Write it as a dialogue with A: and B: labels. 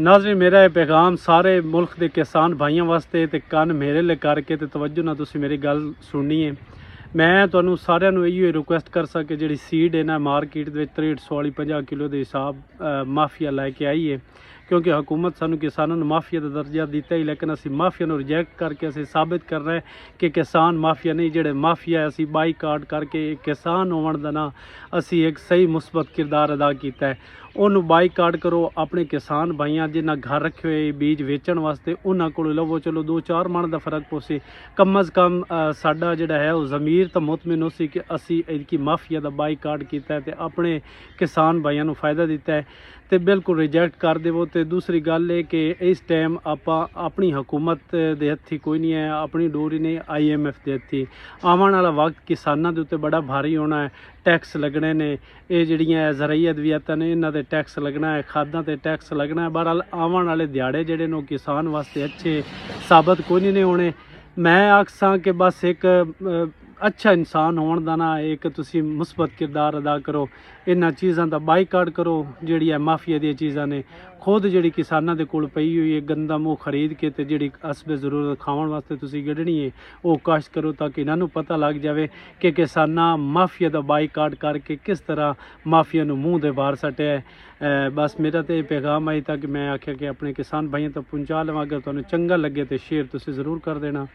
A: नाज़रीन मेरा ये पैगाम सारे मुल्क के किसान भाइयों वास्ते ते कन मेरे ले करके ते तवज्जो ना तुसी मेरी गल सुननी है। मैं तुहानू सारिਆਂ ਨੂੰ ਇਹੋ ਰਿਕੁਐਸਟ ਕਰ ਸਕਾਂ ਕਿ ਜਿਹੜੀ ਸੀਡ ਹੈ ਨਾ ਮਾਰਕੀਟ ਦੇ ਵਿੱਚ 6300 ਵਾਲੀ 50 ਕਿਲੋ ਦੇ ਹਿਸਾਬ ਮਾਫੀਆ ਲੈ ਕੇ ਆਈ ਹੈ क्योंकि हुकूमत सानू किसानों ने माफिया का दर्जा दिता ही, लेकिन असी माफिया को रिजैक्ट करके असी साबित कर रहे हैं कि किसान माफिया नहीं, जेडे माफिया असी बाईकाट करके किसान होने का ना असी एक सही मुस्बत किरदार अदा किया है। उन्होंने बाईकाट करो, अपने किसान भाइयों जिन्हें घर रखे हुए बीज वेचण वास्ते उन्होंने को लवो, चलो 2-4 मन का फर्क पोसे, कम अज़ कम साडा जिहड़ा है वो ज़मीर तो मुतमिन हो सी कि असी इनकी माफिया का बाईकाट किया है तो अपने किसान भाइयों को फायदा दिता है। तो बिल्कुल रिजैक्ट कर देवो। तो दूसरी गल है कि इस टाइम आप अपनी हुकूमत के हथी कोई नहीं है, अपनी डोरी ने IMF के हथी। आने वाला वक्त किसानों के उत्ते बड़ा भारी होना है, टैक्स लगने ने, ये जड़ियाँ ज़राई अद्वियतां ने इन्हां ते टैक्स लगना है, खादां ते टैक्स लगना है। बहरहाल आने वाले दिहाड़े जिहड़े ने किसान वास्ते अच्छे साबित कोई नहीं होने। मैं आखसां कि बस एक अच्छा इंसान होने का ना एक तुसी मुस्बत किरदार अदा करो, इन्हां चीज़ों का बाईकाट करो जिहड़ी है माफिया दी चीज़ां ने। खुद जिहड़ी किसानां दे कोल पई हुई है गंदम वो खरीद के ते जिहड़ी असबे ज़रूरत खावन वास्ते तुसी गढ़नी है वो काश्त करो, ताकि इन्हां नूं पता लग जाए कि किसानां माफिया का बाईकाट करके किस तरह माफिया नूं मूँह दे बाहर सट्टिया है। बस मेरा तो ये पैगाम आई था कि मैं आख्या कि अपने किसान भाइयों तक पहुँचा लवां। अगर तुहानूं चंगा लगे तो शेयर तुसी ज़रूर कर देना।